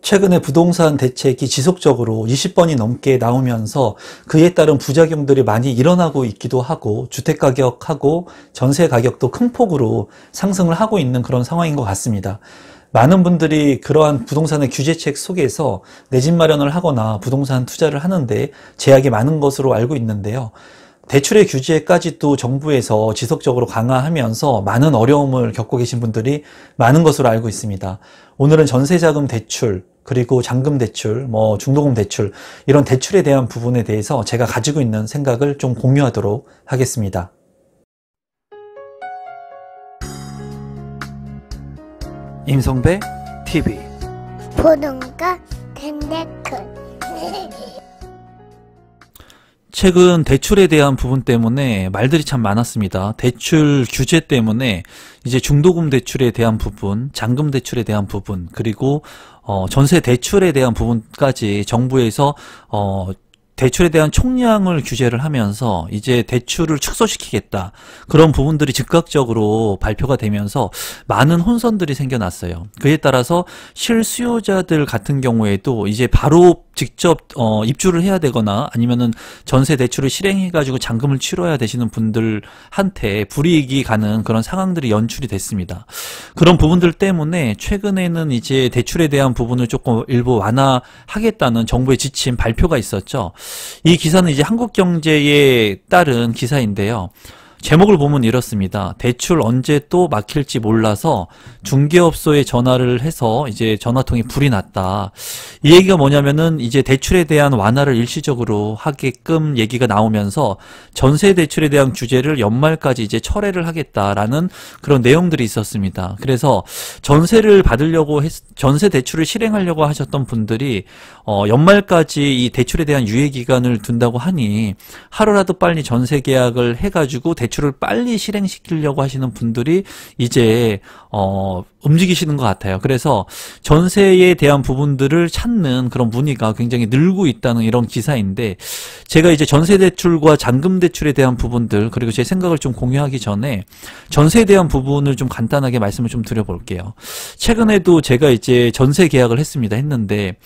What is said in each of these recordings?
최근에 부동산 대책이 지속적으로 20번이 넘게 나오면서 그에 따른 부작용들이 많이 일어나고 있기도 하고 주택가격하고 전세가격도 큰 폭으로 상승을 하고 있는 그런 상황인 것 같습니다. 많은 분들이 그러한 부동산의 규제책 속에서 내 집 마련을 하거나 부동산 투자를 하는데 제약이 많은 것으로 알고 있는데요. 대출의 규제까지도 정부에서 지속적으로 강화하면서 많은 어려움을 겪고 계신 분들이 많은 것으로 알고 있습니다. 오늘은 전세자금 대출, 그리고 잔금 대출, 중도금 대출, 이런 대출에 대한 부분에 대해서 제가 가지고 있는 생각을 좀 공유하도록 하겠습니다. 임성배 TV 보동과 텐데크 최근 대출에 대한 부분 때문에 말들이 참 많았습니다. 대출 규제 때문에 이제 중도금 대출에 대한 부분, 잔금 대출에 대한 부분, 그리고 전세 대출에 대한 부분까지 정부에서 대출에 대한 총량을 규제를 하면서 이제 대출을 축소시키겠다. 그런 부분들이 즉각적으로 발표가 되면서 많은 혼선들이 생겨났어요. 그에 따라서 실수요자들 같은 경우에도 이제 바로 직접 입주를 해야 되거나 아니면은 전세 대출을 실행해가지고 잔금을 치러야 되시는 분들한테 불이익이 가는 그런 상황들이 연출이 됐습니다. 그런 부분들 때문에 최근에는 이제 대출에 대한 부분을 조금 일부 완화하겠다는 정부의 지침 발표가 있었죠. 이 기사는 이제 한국경제에 따른 기사인데요. 제목을 보면 이렇습니다. 대출 언제 또 막힐지 몰라서 중개업소에 전화를 해서 이제 전화통에 불이 났다. 이 얘기가 뭐냐면은 이제 대출에 대한 완화를 일시적으로 하게끔 얘기가 나오면서 전세 대출에 대한 규제를 연말까지 이제 철회를 하겠다라는 그런 내용들이 있었습니다. 그래서 전세를 받으려고 전세 대출을 실행하려고 하셨던 분들이 연말까지 이 대출에 대한 유예 기간을 둔다고 하니 하루라도 빨리 전세 계약을 해가지고 대출을 빨리 실행시키려고 하시는 분들이 이제 움직이시는 것 같아요. 그래서 전세에 대한 부분들을 찾는 그런 문의가 굉장히 늘고 있다는 이런 기사인데, 제가 이제 전세 대출과 잔금 대출에 대한 부분들, 그리고 제 생각을 좀 공유하기 전에 전세에 대한 부분을 좀 간단하게 말씀을 좀 드려볼게요. 최근에도 제가 이제 전세 계약을 했는데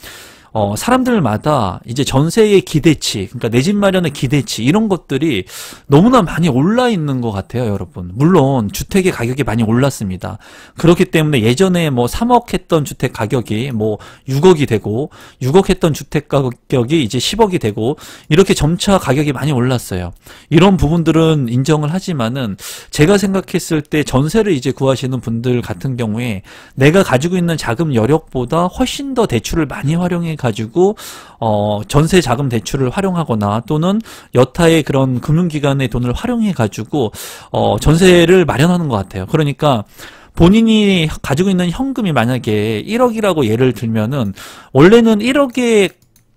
사람들마다 이제 전세의 기대치, 그러니까 내 집 마련의 기대치, 이런 것들이 너무나 많이 올라 있는 것 같아요, 여러분. 물론 주택의 가격이 많이 올랐습니다. 그렇기 때문에 예전에 3억 했던 주택 가격이 6억이 되고, 6억 했던 주택 가격이 이제 10억이 되고, 이렇게 점차 가격이 많이 올랐어요. 이런 부분들은 인정을 하지만은 제가 생각했을 때 전세를 이제 구하시는 분들 같은 경우에 내가 가지고 있는 자금 여력보다 훨씬 더 대출을 많이 활용해 가지고 전세 자금 대출을 활용하거나 또는 여타의 그런 금융기관의 돈을 활용해 가지고 전세를 마련하는 것 같아요. 그러니까 본인이 가지고 있는 현금이 만약에 1억이라고 예를 들면은 원래는 1억의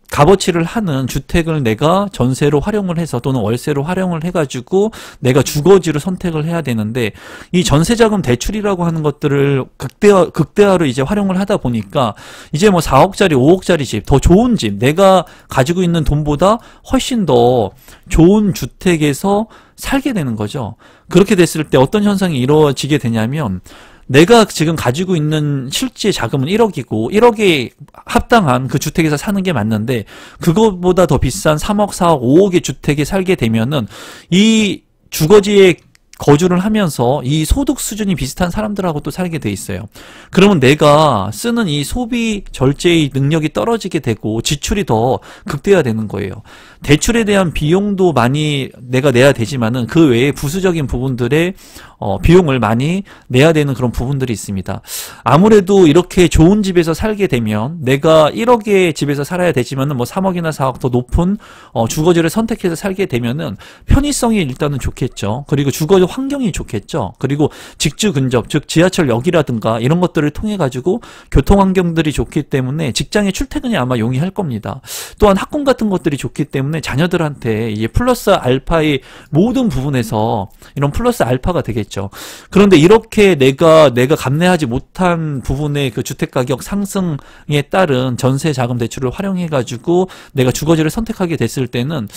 값어치를 하는 주택을 내가 전세로 활용을 해서 또는 월세로 활용을 해가지고 내가 주거지를 선택을 해야 되는데, 이 전세자금 대출이라고 하는 것들을 극대화로 이제 활용을 하다 보니까 이제 4억짜리 5억짜리 집, 더 좋은 집, 내가 가지고 있는 돈보다 훨씬 더 좋은 주택에서 살게 되는 거죠. 그렇게 됐을 때 어떤 현상이 이루어지게 되냐면, 내가 지금 가지고 있는 실제 자금은 1억이고 1억에 합당한 그 주택에서 사는 게 맞는데, 그것보다 더 비싼 3억, 4억, 5억의 주택에 살게 되면은 이 주거지에 거주를 하면서 이 소득 수준이 비슷한 사람들하고 또 살게 돼 있어요. 그러면 내가 쓰는 이 소비 절제의 능력이 떨어지게 되고 지출이 더 극대화되는 거예요. 대출에 대한 비용도 많이 내가 내야 되지만은 그 외에 부수적인 부분들의 비용을 많이 내야 되는 그런 부분들이 있습니다. 아무래도 이렇게 좋은 집에서 살게 되면 내가 1억의 집에서 살아야 되지만은 3억이나 4억 더 높은 주거지를 선택해서 살게 되면은 편의성이 일단은 좋겠죠. 그리고 주거 환경이 좋겠죠. 그리고 직주 근접, 즉 지하철역이라든가 이런 것들을 통해 가지고 교통 환경들이 좋기 때문에 직장에 출퇴근이 아마 용이할 겁니다. 또한 학군 같은 것들이 좋기 때문에 자녀들한테 이제 플러스 알파의 모든 부분에서 이런 플러스 알파가 되겠죠. 그런데 이렇게 내가 감내하지 못한 부분의 그 주택가격 상승에 따른 전세 자금 대출을 활용해 가지고 내가 주거지를 선택하게 됐을 때는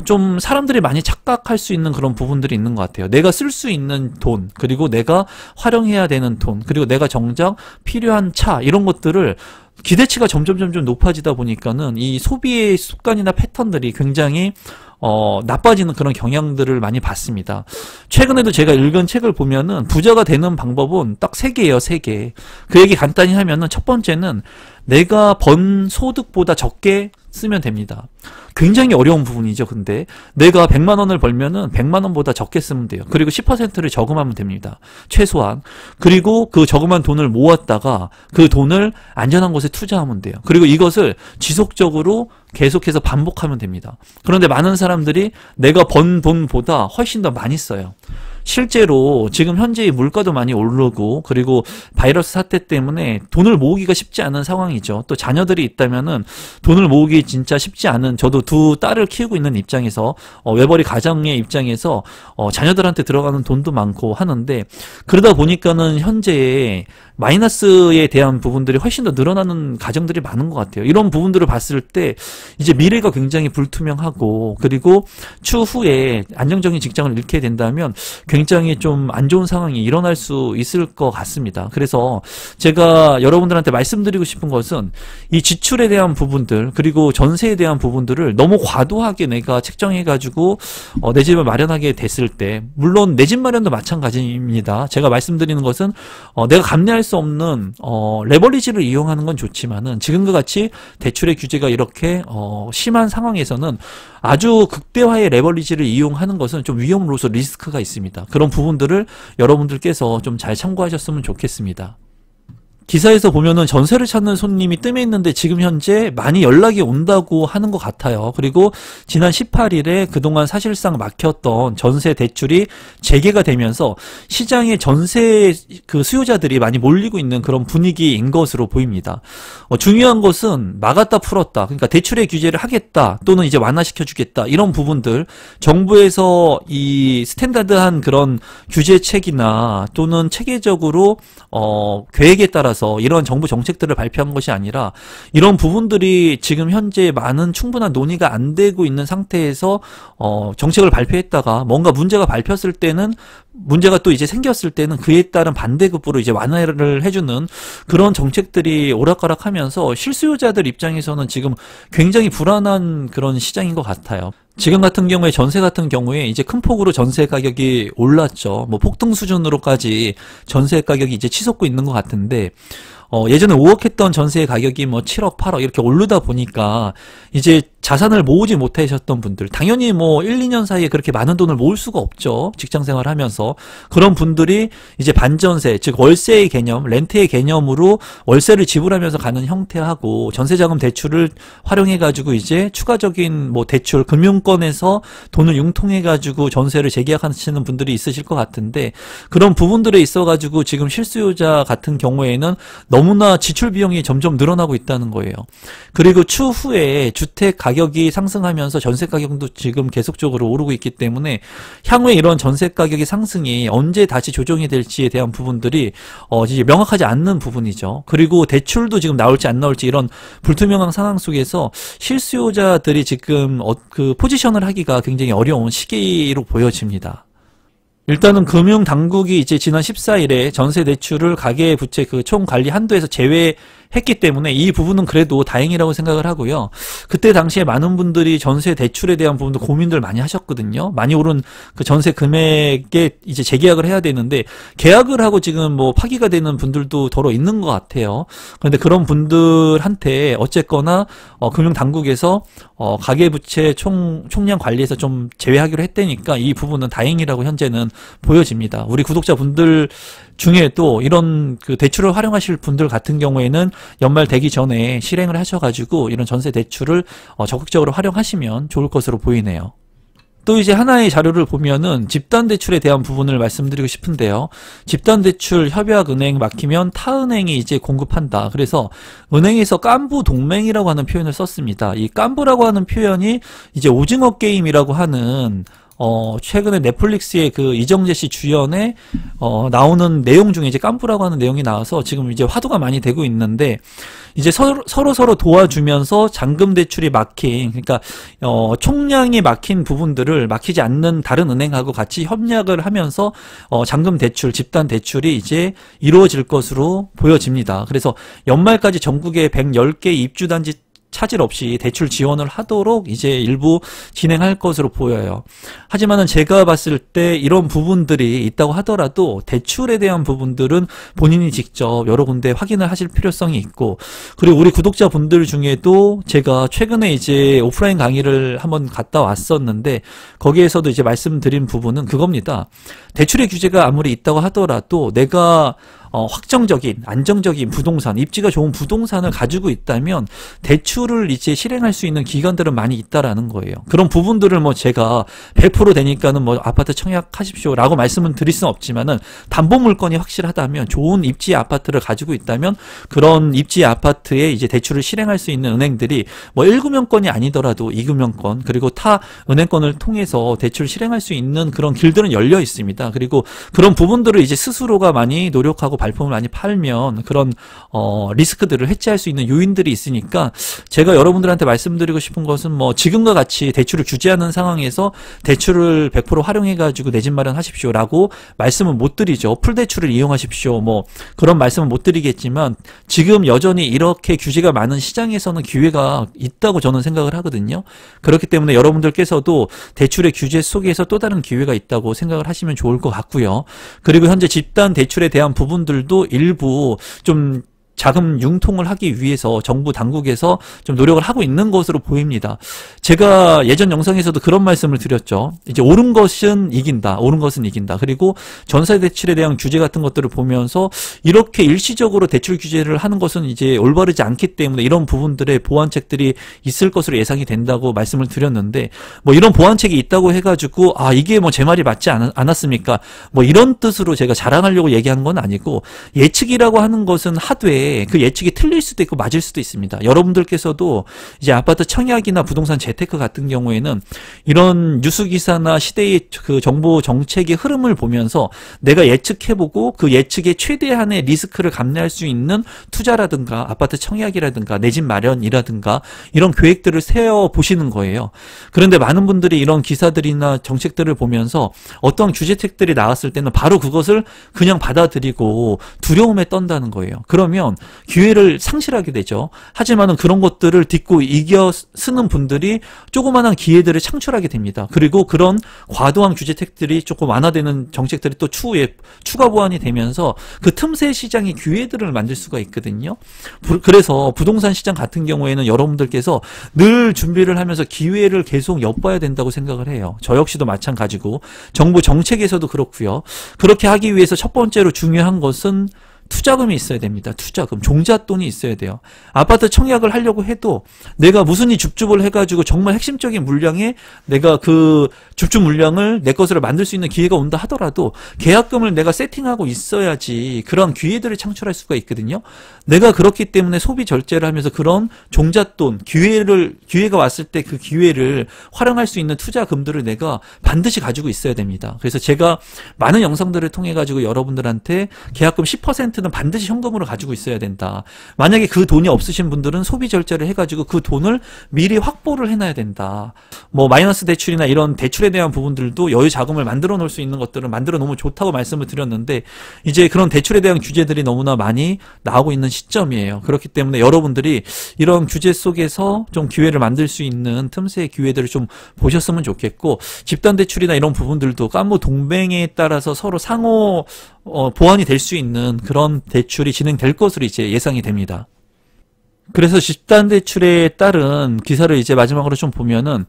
좀 사람들이 많이 착각할 수 있는 그런 부분들이 있는 것 같아요. 내가 쓸 수 있는 돈, 그리고 내가 활용해야 되는 돈, 그리고 내가 정작 필요한 차, 이런 것들을 기대치가 점점 높아지다 보니까는 이 소비의 습관이나 패턴들이 굉장히 나빠지는 그런 경향들을 많이 봤습니다. 최근에도 제가 읽은 책을 보면은 부자가 되는 방법은 딱 3개예요, 3개. 그 얘기 간단히 하면은 첫 번째는 내가 번 소득보다 적게 쓰면 됩니다. 굉장히 어려운 부분이죠. 근데 내가 100만 원을 벌면은 100만 원보다 적게 쓰면 돼요. 그리고 10%를 저금하면 됩니다. 최소한. 그리고 그 저금한 돈을 모았다가 그 돈을 안전한 곳에 투자하면 돼요. 그리고 이것을 지속적으로 계속해서 반복하면 됩니다. 그런데 많은 사람들이 내가 번 돈보다 훨씬 더 많이 써요. 실제로 지금 현재 물가도 많이 오르고 그리고 바이러스 사태 때문에 돈을 모으기가 쉽지 않은 상황이죠. 또 자녀들이 있다면은 돈을 모으기 진짜 쉽지 않은, 저도 2 딸을 키우고 있는 입장에서 외벌이 가정의 입장에서 자녀들한테 들어가는 돈도 많고 하는데, 그러다 보니까는 현재 마이너스에 대한 부분들이 훨씬 더 늘어나는 가정들이 많은 것 같아요. 이런 부분들을 봤을 때 이제 미래가 굉장히 불투명하고, 그리고 추후에 안정적인 직장을 잃게 된다면 굉장히 좀 안 좋은 상황이 일어날 수 있을 것 같습니다. 그래서 제가 여러분들한테 말씀드리고 싶은 것은 이 지출에 대한 부분들, 그리고 전세에 대한 부분들을 너무 과도하게 내가 책정해가지고 내 집을 마련하게 됐을 때, 물론 내 집 마련도 마찬가지입니다. 제가 말씀드리는 것은 내가 감내할 수 없는 레버리지를 이용하는 건 좋지만은, 지금과 같이 대출의 규제가 이렇게 심한 상황에서는 아주 극대화의 레버리지를 이용하는 것은 좀 위험으로서 리스크가 있습니다. 그런 부분들을 여러분들께서 좀 잘 참고하셨으면 좋겠습니다. 기사에서 보면은 전세를 찾는 손님이 뜸해 있는데 지금 현재 많이 연락이 온다고 하는 것 같아요. 그리고 지난 18일에 그동안 사실상 막혔던 전세 대출이 재개가 되면서 시장에 전세 그 수요자들이 많이 몰리고 있는 그런 분위기인 것으로 보입니다. 중요한 것은 막았다 풀었다, 그러니까 대출의 규제를 하겠다 또는 이제 완화시켜 주겠다, 이런 부분들 정부에서 이 스탠다드한 그런 규제책이나 또는 체계적으로 계획에 따라서 이런 정부 정책들을 발표한 것이 아니라, 이런 부분들이 지금 현재 많은 충분한 논의가 안 되고 있는 상태에서 정책을 발표했다가 뭔가 문제가 발표했을 때는, 문제가 또 이제 생겼을 때는 그에 따른 반대급부로 이제 완화를 해주는 그런 정책들이 오락가락하면서 실수요자들 입장에서는 지금 굉장히 불안한 그런 시장인 것 같아요. 지금 같은 경우에 전세 같은 경우에 이제 큰 폭으로 전세 가격이 올랐죠. 뭐 폭등 수준으로까지 전세 가격이 이제 치솟고 있는 것 같은데, 예전에 5억 했던 전세의 가격이 뭐 7억, 8억 이렇게 오르다 보니까 이제 자산을 모으지 못하셨던 분들, 당연히 뭐 1, 2년 사이에 그렇게 많은 돈을 모을 수가 없죠. 직장 생활을 하면서. 그런 분들이 이제 반전세, 즉 월세의 개념, 렌트의 개념으로 월세를 지불하면서 가는 형태하고, 전세자금 대출을 활용해가지고 이제 추가적인 뭐 대출, 금융권에서 돈을 융통해가지고 전세를 재계약하시는 분들이 있으실 것 같은데, 그런 부분들에 있어가지고 지금 실수요자 같은 경우에는 너무나 지출 비용이 점점 늘어나고 있다는 거예요. 그리고 추후에 주택 가격이 상승하면서 전세 가격도 지금 계속적으로 오르고 있기 때문에 향후에 이런 전세 가격의 상승이 언제 다시 조정이 될지에 대한 부분들이 이제 명확하지 않는 부분이죠. 그리고 대출도 지금 나올지 안 나올지 이런 불투명한 상황 속에서 실수요자들이 지금 그 포지션을 하기가 굉장히 어려운 시기로 보여집니다. 일단은 금융당국이 이제 지난 14일에 전세 대출을 가계부채 그 총 관리 한도에서 제외했기 때문에 이 부분은 그래도 다행이라고 생각을 하고요. 그때 당시에 많은 분들이 전세 대출에 대한 부분도 고민들 많이 하셨거든요. 많이 오른 그 전세 금액에 이제 재계약을 해야 되는데, 계약을 하고 지금 뭐 파기가 되는 분들도 더러 있는 것 같아요. 그런데 그런 분들한테 어쨌거나 금융당국에서 가계부채 총량 관리에서 좀 제외하기로 했다니까 이 부분은 다행이라고 현재는 보여집니다. 우리 구독자분들 중에도 이런 그 대출을 활용하실 분들 같은 경우에는 연말 되기 전에 실행을 하셔가지고 이런 전세 대출을 적극적으로 활용하시면 좋을 것으로 보이네요. 또 이제 하나의 자료를 보면은 집단대출에 대한 부분을 말씀드리고 싶은데요. 집단대출 협약은행 막히면 타은행이 이제 공급한다. 그래서 은행에서 깐부 동맹이라고 하는 표현을 썼습니다. 이 깐부라고 하는 표현이 이제 오징어 게임이라고 하는 최근에 넷플릭스의 그 이정재 씨 주연의 나오는 내용 중에 이제 깐부라고 하는 내용이 나와서 지금 이제 화두가 많이 되고 있는데, 이제 서로 도와주면서 잔금 대출이 막힌, 그러니까 총량이 막힌 부분들을 막히지 않는 다른 은행하고 같이 협력을 하면서 잔금 대출, 집단 대출이 이제 이루어질 것으로 보여집니다. 그래서 연말까지 전국에 110개 입주단지 차질 없이 대출 지원을 하도록 이제 일부 진행할 것으로 보여요. 하지만은 제가 봤을 때 이런 부분들이 있다고 하더라도 대출에 대한 부분들은 본인이 직접 여러 군데 확인을 하실 필요성이 있고, 그리고 우리 구독자분들 중에도 제가 최근에 이제 오프라인 강의를 한번 갔다 왔었는데 거기에서도 이제 말씀드린 부분은 그겁니다. 대출의 규제가 아무리 있다고 하더라도 내가 확정적인, 안정적인 부동산, 입지가 좋은 부동산을 가지고 있다면 대출을 이제 실행할 수 있는 기관들은 많이 있다라는 거예요. 그런 부분들을 뭐 제가 100% 되니까는 뭐 아파트 청약하십시오 라고 말씀은 드릴 수는 없지만은 담보 물건이 확실하다면, 좋은 입지의 아파트를 가지고 있다면 그런 입지의 아파트에 이제 대출을 실행할 수 있는 은행들이 뭐 1금융권이 아니더라도 2금융권, 그리고 타 은행권을 통해서 대출 실행할 수 있는 그런 길들은 열려 있습니다. 그리고 그런 부분들을 이제 스스로가 많이 노력하고 발품을 많이 팔면 그런 리스크들을 해지할 수 있는 요인들이 있으니까, 제가 여러분들한테 말씀드리고 싶은 것은 뭐 지금과 같이 대출을 규제하는 상황에서 대출을 100% 활용해 가지고 내 집 마련하십시오 라고 말씀은 못 드리죠. 풀대출을 이용하십시오, 뭐 그런 말씀은 못 드리겠지만, 지금 여전히 이렇게 규제가 많은 시장에서는 기회가 있다고 저는 생각을 하거든요. 그렇기 때문에 여러분들께서도 대출의 규제 속에서 또 다른 기회가 있다고 생각을 하시면 좋을 것 같고요. 그리고 현재 집단 대출에 대한 부분들도 일부 좀 자금 융통을 하기 위해서 정부 당국에서 좀 노력을 하고 있는 것으로 보입니다. 제가 예전 영상에서도 그런 말씀을 드렸죠. 이제 옳은 것은 이긴다. 옳은 것은 이긴다. 그리고 전세 대출에 대한 규제 같은 것들을 보면서 이렇게 일시적으로 대출 규제를 하는 것은 이제 올바르지 않기 때문에 이런 부분들의 보완책들이 있을 것으로 예상이 된다고 말씀을 드렸는데, 뭐 이런 보완책이 있다고 해가지고 이게 뭐 제 말이 맞지 않았습니까? 뭐 이런 뜻으로 제가 자랑하려고 얘기한 건 아니고, 예측이라고 하는 것은 하되 그 예측이 틀릴 수도 있고 맞을 수도 있습니다. 여러분들께서도 이제 아파트 청약이나 부동산 재테크 같은 경우에는 이런 뉴스기사나 시대의 그 정보 정책의 흐름을 보면서 내가 예측해보고 그 예측의 최대한의 리스크를 감내할 수 있는 투자라든가 아파트 청약이라든가 내 집 마련이라든가 이런 계획들을 세워보시는 거예요. 그런데 많은 분들이 이런 기사들이나 정책들을 보면서 어떤 규제책들이 나왔을 때는 바로 그것을 그냥 받아들이고 두려움에 떤다는 거예요. 그러면 기회를 상실하게 되죠. 하지만은 그런 것들을 딛고 이겨 쓰는 분들이 조그마한 기회들을 창출하게 됩니다. 그리고 그런 과도한 규제책들이 조금 완화되는 정책들이 또 추후에 추가 보완이 되면서 그 틈새 시장의 기회들을 만들 수가 있거든요. 그래서 부동산 시장 같은 경우에는 여러분들께서 늘 준비를 하면서 기회를 계속 엿봐야 된다고 생각을 해요. 저 역시도 마찬가지고 정부 정책에서도 그렇고요. 그렇게 하기 위해서 첫 번째로 중요한 것은 투자금이 있어야 됩니다. 투자금, 종잣돈이 있어야 돼요. 아파트 청약을 하려고 해도 내가 무슨이 줍줍을 해가지고 정말 핵심적인 물량에 내가 그 줍줍 물량을 내 것으로 만들 수 있는 기회가 온다 하더라도 계약금을 내가 세팅하고 있어야지 그런 기회들을 창출할 수가 있거든요. 내가 그렇기 때문에 소비 절제를 하면서 그런 종잣돈, 기회가 왔을 때 그 기회를 활용할 수 있는 투자금들을 내가 반드시 가지고 있어야 됩니다. 그래서 제가 많은 영상들을 통해 가지고 여러분들한테 계약금 10%는 반드시 현금으로 가지고 있어야 된다. 만약에 그 돈이 없으신 분들은 소비 절제를 해가지고 그 돈을 미리 확보를 해놔야 된다. 뭐 마이너스 대출이나 이런 대출에 대한 부분들도 여유 자금을 만들어 놓을 수 있는 것들은 만들어 놓으면 좋다고 말씀을 드렸는데, 이제 그런 대출에 대한 규제들이 너무나 많이 나오고 있는 시점이에요. 그렇기 때문에 여러분들이 이런 규제 속에서 좀 기회를 만들 수 있는 틈새의 기회들을 좀 보셨으면 좋겠고, 집단 대출이나 이런 부분들도 깐부 동맹에 따라서 서로 상호 보완이 될 수 있는 그런 대출이 진행될 것으로 이제 예상이 됩니다. 그래서 집단 대출에 따른 기사를 이제 마지막으로 좀 보면은,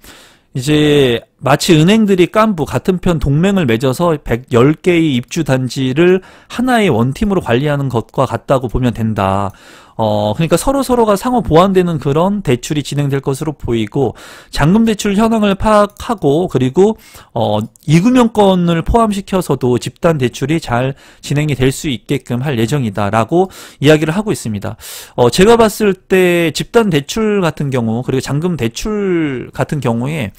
이제 마치 은행들이 깐부 같은 편 동맹을 맺어서 110개의 입주 단지를 하나의 원팀으로 관리하는 것과 같다고 보면 된다. 그러니까 서로가 상호 보완되는 그런 대출이 진행될 것으로 보이고, 잔금 대출 현황을 파악하고, 그리고 2금융권을 포함시켜서도 집단 대출이 잘 진행이 될 수 있게끔 할 예정이다라고 이야기를 하고 있습니다. 제가 봤을 때 집단 대출 같은 경우, 그리고 잔금 대출 같은 경우에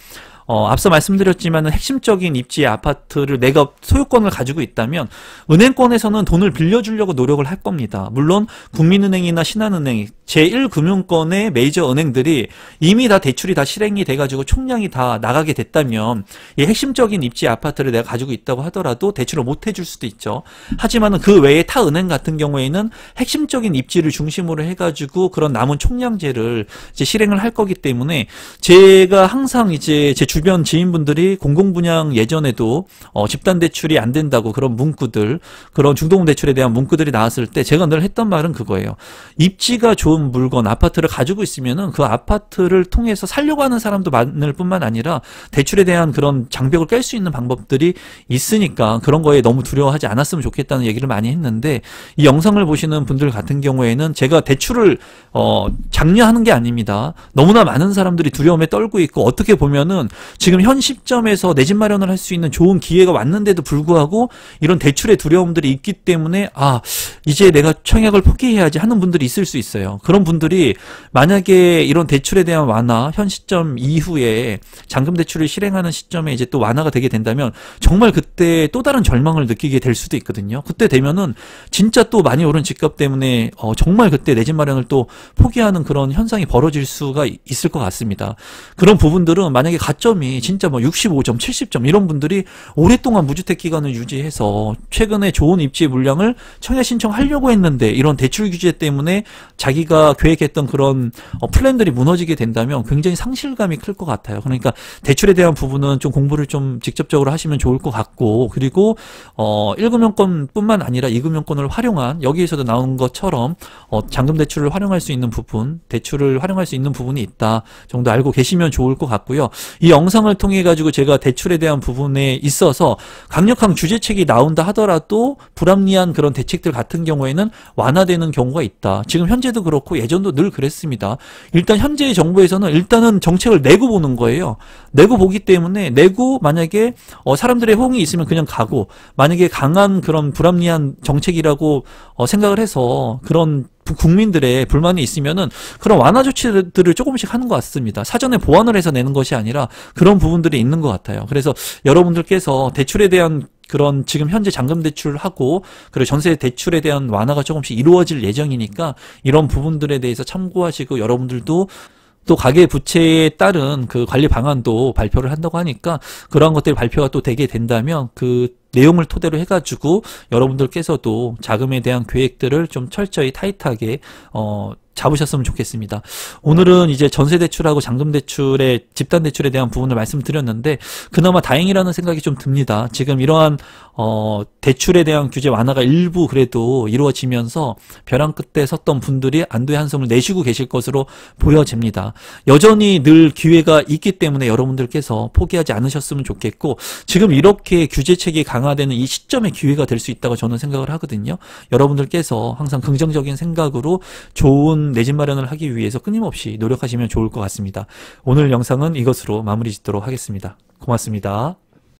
앞서 말씀드렸지만 핵심적인 입지의 아파트를 내가 소유권을 가지고 있다면 은행권에서는 돈을 빌려주려고 노력을 할 겁니다. 물론 국민은행이나 신한은행 제1금융권의 메이저 은행들이 이미 다 대출이 다 실행이 돼가지고 총량이 다 나가게 됐다면 이 핵심적인 입지의 아파트를 내가 가지고 있다고 하더라도 대출을 못 해줄 수도 있죠. 하지만은 그 외에 타 은행 같은 경우에는 핵심적인 입지를 중심으로 해가지고 그런 남은 총량제를 이제 실행을 할 거기 때문에 제가 항상 이제 제 주변 지인분들이 공공분양 예전에도 집단 대출이 안 된다고 그런 문구들, 그런 중도금 대출에 대한 문구들이 나왔을 때 제가 늘 했던 말은 그거예요. 입지가 좋은 물건, 아파트를 가지고 있으면은 그 아파트를 통해서 살려고 하는 사람도 많을 뿐만 아니라 대출에 대한 그런 장벽을 깰 수 있는 방법들이 있으니까 그런 거에 너무 두려워하지 않았으면 좋겠다는 얘기를 많이 했는데, 이 영상을 보시는 분들 같은 경우에는 제가 대출을 장려하는 게 아닙니다. 너무나 많은 사람들이 두려움에 떨고 있고, 어떻게 보면은 지금 현 시점에서 내 집 마련을 할 수 있는 좋은 기회가 왔는데도 불구하고 이런 대출의 두려움들이 있기 때문에 이제 내가 청약을 포기해야지 하는 분들이 있을 수 있어요. 그런 분들이 만약에 이런 대출에 대한 완화, 현 시점 이후에 잔금 대출을 실행하는 시점에 이제 또 완화가 되게 된다면 정말 그때 또 다른 절망을 느끼게 될 수도 있거든요. 그때 되면은 진짜 또 많이 오른 집값 때문에 정말 그때 내 집 마련을 또 포기하는 그런 현상이 벌어질 수가 있을 것 같습니다. 그런 부분들은 만약에 가점이 진짜 뭐 65점, 70점 이런 분들이 오랫동안 무주택 기간을 유지해서 최근에 좋은 입지 물량을 청약 신청하려고 했는데 이런 대출 규제 때문에 자기가 계획했던 그런 플랜들이 무너지게 된다면 굉장히 상실감이 클 것 같아요. 그러니까 대출에 대한 부분은 좀 공부를 좀 직접적으로 하시면 좋을 것 같고, 그리고 1금융권 뿐만 아니라 2금융권을 활용한, 여기에서도 나온 것처럼 잔금 대출을 활용할 수 있는 부분, 대출을 활용할 수 있는 부분이 있다 정도 알고 계시면 좋을 것 같고요. 이 영상을 통해 가지고 제가 대출에 대한 부분에 있어서 강력한 규제책이 나온다 하더라도 불합리한 그런 대책들 같은 경우에는 완화되는 경우가 있다. 지금 현재도 그렇고 예전도 늘 그랬습니다. 일단 현재의 정부에서는 일단은 정책을 내고 보는 거예요. 내고 보기 때문에, 내고 만약에 사람들의 호응이 있으면 그냥 가고, 만약에 강한 그런 불합리한 정책이라고 생각을 해서 그런 국민들의 불만이 있으면은 그런 완화 조치들을 조금씩 하는 것 같습니다. 사전에 보완을 해서 내는 것이 아니라 그런 부분들이 있는 것 같아요. 그래서 여러분들께서 대출에 대한 그런 지금 현재 잔금 대출하고 그리고 전세 대출에 대한 완화가 조금씩 이루어질 예정이니까 이런 부분들에 대해서 참고하시고, 여러분들도 또 가계 부채에 따른 그 관리 방안도 발표를 한다고 하니까 그러한 것들이 발표가 또 되게 된다면 그 내용을 토대로 해가지고 여러분들께서도 자금에 대한 계획들을 좀 철저히 타이트하게 잡으셨으면 좋겠습니다. 오늘은 이제 전세대출하고 잔금대출의 집단대출에 대한 부분을 말씀드렸는데 그나마 다행이라는 생각이 좀 듭니다. 지금 이러한 대출에 대한 규제 완화가 일부 그래도 이루어지면서 벼랑 끝에 섰던 분들이 안도의 한숨을 내쉬고 계실 것으로 보여집니다. 여전히 늘 기회가 있기 때문에 여러분들께서 포기하지 않으셨으면 좋겠고, 지금 이렇게 규제책이 강화되는 이 시점에 기회가 될 수 있다고 저는 생각을 하거든요. 여러분들께서 항상 긍정적인 생각으로 좋은 내 집 마련을 하기 위해서 끊임없이 노력하시면 좋을 것 같습니다. 오늘 영상은 이것으로 마무리 짓도록 하겠습니다. 고맙습니다.